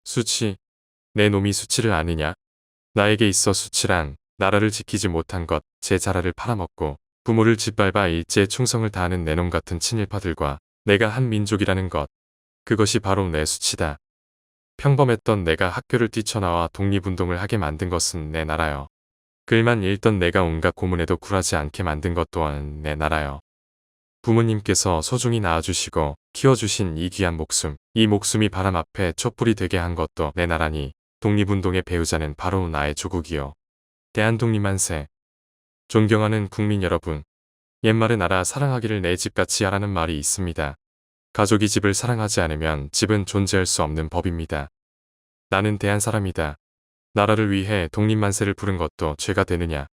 수치. 내 놈이 수치를 아느냐? 나에게 있어 수치란 나라를 지키지 못한 것, 제 자라를 팔아먹고 부모를 짓밟아 일제에 충성을 다하는 내 놈 같은 친일파들과 내가 한 민족이라는 것. 그것이 바로 내 수치다. 평범했던 내가 학교를 뛰쳐나와 독립운동을 하게 만든 것은 내 나라요. 글만 읽던 내가 온갖 고문에도 굴하지 않게 만든 것 또한 내 나라요. 부모님께서 소중히 낳아주시고 키워주신 이 귀한 목숨, 이 목숨이 바람 앞에 촛불이 되게 한 것도 내 나라니 독립운동의 배우자는 바로 나의 조국이요. 대한독립만세. 존경하는 국민 여러분. 옛말에 나라 사랑하기를 내 집같이 하라는 말이 있습니다. 가족이 집을 사랑하지 않으면 집은 존재할 수 없는 법입니다. 나는 대한 사람이다. 나라를 위해 독립만세를 부른 것도 죄가 되느냐.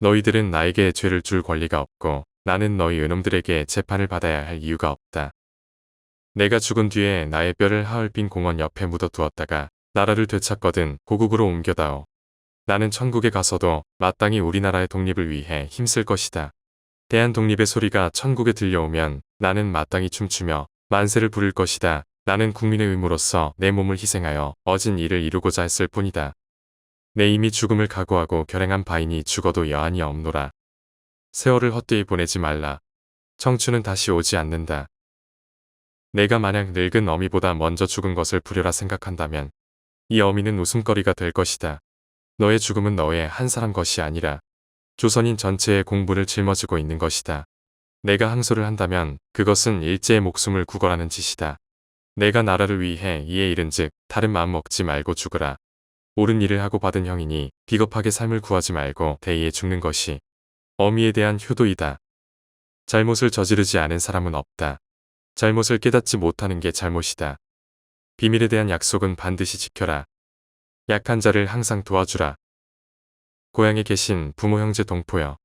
너희들은 나에게 죄를 줄 권리가 없고 나는 너희 의놈들에게 재판을 받아야 할 이유가 없다. 내가 죽은 뒤에 나의 뼈를 하얼빈 공원 옆에 묻어두었다가 나라를 되찾거든 고국으로 옮겨다오. 나는 천국에 가서도 마땅히 우리나라의 독립을 위해 힘쓸 것이다. 대한독립의 소리가 천국에 들려오면 나는 마땅히 춤추며 만세를 부를 것이다. 나는 국민의 의무로서 내 몸을 희생하여 어진 일을 이루고자 했을 뿐이다. 내 이미 죽음을 각오하고 결행한 바이니 죽어도 여한이 없노라. 세월을 헛되이 보내지 말라. 청춘은 다시 오지 않는다. 내가 만약 늙은 어미보다 먼저 죽은 것을 불효라 생각한다면 이 어미는 웃음거리가 될 것이다. 너의 죽음은 너의 한 사람 것이 아니라 조선인 전체의 공분을 짊어지고 있는 것이다. 내가 항소를 한다면 그것은 일제의 목숨을 구걸하는 짓이다. 내가 나라를 위해 이에 이른즉 다른 마음 먹지 말고 죽으라. 옳은 일을 하고 받은 형이니 비겁하게 삶을 구하지 말고 대의에 죽는 것이 어미에 대한 효도이다. 잘못을 저지르지 않은 사람은 없다. 잘못을 깨닫지 못하는 게 잘못이다. 비밀에 대한 약속은 반드시 지켜라. 약한 자를 항상 도와주라. 고향에 계신 부모 형제 동포여.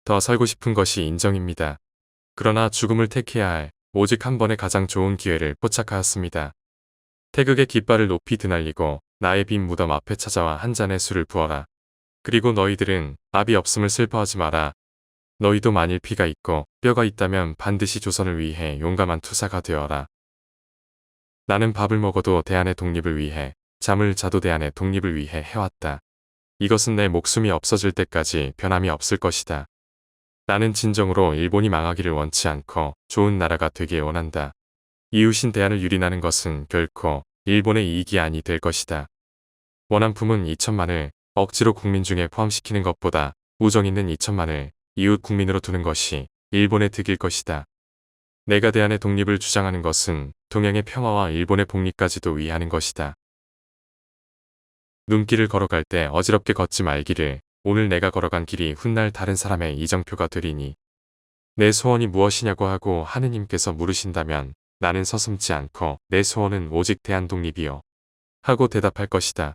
더 살고 싶은 것이 인정입니다. 그러나 죽음을 택해야 할 오직 한 번의 가장 좋은 기회를 포착하였습니다. 태극의 깃발을 높이 드날리고 나의 빈 무덤 앞에 찾아와 한 잔의 술을 부어라. 그리고 너희들은 압이 없음을 슬퍼하지 마라. 너희도 만일 피가 있고 뼈가 있다면 반드시 조선을 위해 용감한 투사가 되어라. 나는 밥을 먹어도 대한의 독립을 위해, 잠을 자도 대한의 독립을 위해 해왔다. 이것은 내 목숨이 없어질 때까지 변함이 없을 것이다. 나는 진정으로 일본이 망하기를 원치 않고 좋은 나라가 되길 원한다. 이웃인 대한을 유린하는 것은 결코 일본의 이익이 아니 될 것이다. 원한 품은 2천만을 억지로 국민 중에 포함시키는 것보다 우정 있는 2천만을 이웃 국민으로 두는 것이 일본의 득일 것이다. 내가 대한의 독립을 주장하는 것은 동양의 평화와 일본의 복리까지도 위하는 것이다. 눈길을 걸어갈 때 어지럽게 걷지 말기를. 오늘 내가 걸어간 길이 훗날 다른 사람의 이정표가 되리니 내 소원이 무엇이냐고 하고 하느님께서 물으신다면 나는 서슴지 않고 내 소원은 오직 대한독립이요 하고 대답할 것이다.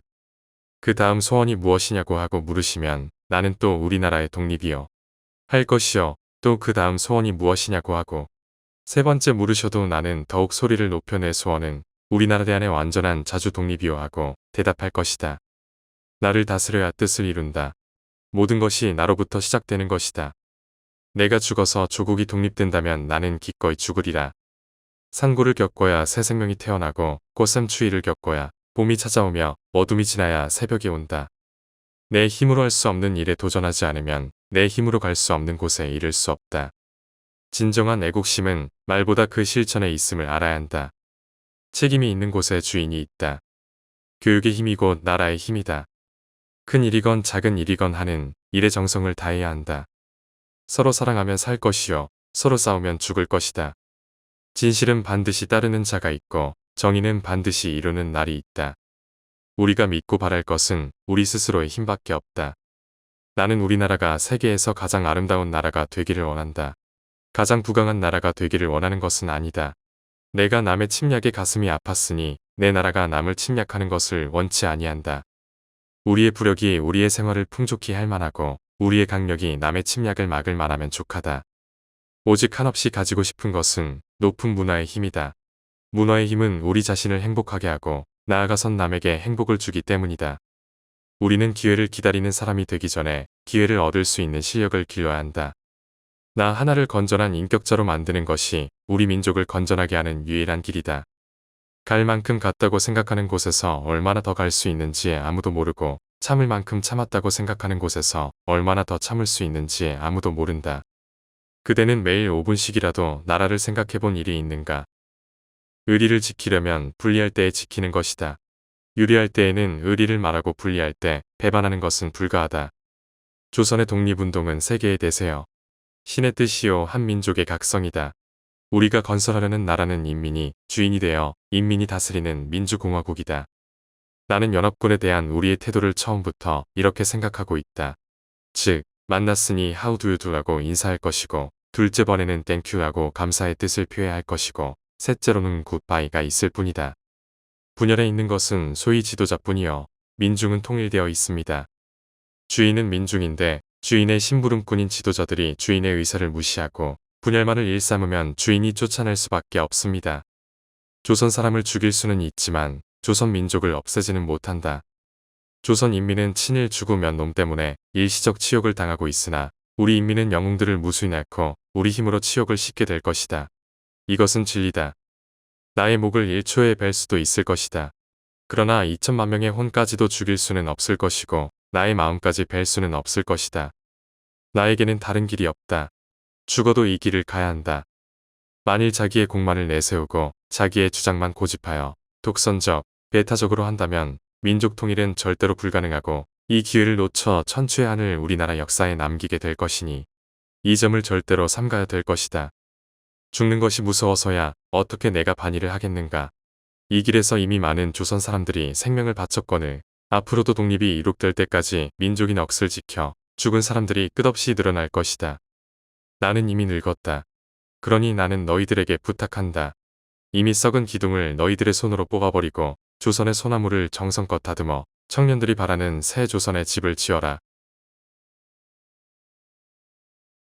그 다음 소원이 무엇이냐고 하고 물으시면 나는 또 우리나라의 독립이요 할 것이요. 또 그 다음 소원이 무엇이냐고 하고 세 번째 물으셔도 나는 더욱 소리를 높여 내 소원은 우리나라 대한의 완전한 자주 독립이요 하고 대답할 것이다. 나를 다스려야 뜻을 이룬다. 모든 것이 나로부터 시작되는 것이다. 내가 죽어서 조국이 독립된다면 나는 기꺼이 죽으리라. 산고를 겪어야 새 생명이 태어나고 꽃샘추위를 겪어야 봄이 찾아오며 어둠이 지나야 새벽이 온다. 내 힘으로 할 수 없는 일에 도전하지 않으면 내 힘으로 갈 수 없는 곳에 이를 수 없다. 진정한 애국심은 말보다 그 실천에 있음을 알아야 한다. 책임이 있는 곳에 주인이 있다. 교육의 힘이 곧 나라의 힘이다. 큰 일이건 작은 일이건 하는 일에 정성을 다해야 한다. 서로 사랑하면 살 것이요 서로 싸우면 죽을 것이다. 진실은 반드시 따르는 자가 있고 정의는 반드시 이루는 날이 있다. 우리가 믿고 바랄 것은 우리 스스로의 힘밖에 없다. 나는 우리나라가 세계에서 가장 아름다운 나라가 되기를 원한다. 가장 부강한 나라가 되기를 원하는 것은 아니다. 내가 남의 침략에 가슴이 아팠으니 내 나라가 남을 침략하는 것을 원치 아니한다. 우리의 부력이 우리의 생활을 풍족히 할 만하고 우리의 강력이 남의 침략을 막을 만하면 족하다. 오직 한없이 가지고 싶은 것은 높은 문화의 힘이다. 문화의 힘은 우리 자신을 행복하게 하고 나아가선 남에게 행복을 주기 때문이다. 우리는 기회를 기다리는 사람이 되기 전에 기회를 얻을 수 있는 실력을 길러야 한다. 나 하나를 건전한 인격자로 만드는 것이 우리 민족을 건전하게 하는 유일한 길이다. 갈 만큼 갔다고 생각하는 곳에서 얼마나 더 갈 수 있는지 아무도 모르고 참을 만큼 참았다고 생각하는 곳에서 얼마나 더 참을 수 있는지 아무도 모른다. 그대는 매일 5분씩이라도 나라를 생각해 본 일이 있는가? 의리를 지키려면 불리할 때에 지키는 것이다. 유리할 때에는 의리를 말하고 불리할 때 배반하는 것은 불가하다. 조선의 독립운동은 세계의 대세여. 신의 뜻이요 한민족의 각성이다. 우리가 건설하려는 나라는 인민이 주인이 되어 인민이 다스리는 민주공화국이다. 나는 연합군에 대한 우리의 태도를 처음부터 이렇게 생각하고 있다. 즉, 만났으니 how do you do라고 인사할 것이고, 둘째 번에는 thank you라고 감사의 뜻을 표해야 할 것이고, 셋째로는 굿바이가 있을 뿐이다. 분열에 있는 것은 소위 지도자뿐이요. 민중은 통일되어 있습니다. 주인은 민중인데 주인의 심부름꾼인 지도자들이 주인의 의사를 무시하고 분열만을 일삼으면 주인이 쫓아낼 수밖에 없습니다. 조선 사람을 죽일 수는 있지만 조선 민족을 없애지는 못한다. 조선 인민은 친일 죽으면 놈 때문에 일시적 치욕을 당하고 있으나 우리 인민은 영웅들을 무수히 낳고 우리 힘으로 치욕을 씻게 될 것이다. 이것은 진리다. 나의 목을 1초에 벨 수도 있을 것이다. 그러나 2천만 명의 혼까지도 죽일 수는 없을 것이고 나의 마음까지 벨 수는 없을 것이다. 나에게는 다른 길이 없다. 죽어도 이 길을 가야 한다. 만일 자기의 공만을 내세우고 자기의 주장만 고집하여 독선적, 배타적으로 한다면 민족 통일은 절대로 불가능하고 이 기회를 놓쳐 천추의 한을 우리나라 역사에 남기게 될 것이니 이 점을 절대로 삼가야 될 것이다. 죽는 것이 무서워서야 어떻게 내가 반일을 하겠는가. 이 길에서 이미 많은 조선 사람들이 생명을 바쳤거늘 앞으로도 독립이 이룩될 때까지 민족이 넋을 지켜 죽은 사람들이 끝없이 늘어날 것이다. 나는 이미 늙었다. 그러니 나는 너희들에게 부탁한다. 이미 썩은 기둥을 너희들의 손으로 뽑아버리고 조선의 소나무를 정성껏 다듬어 청년들이 바라는 새 조선의 집을 지어라.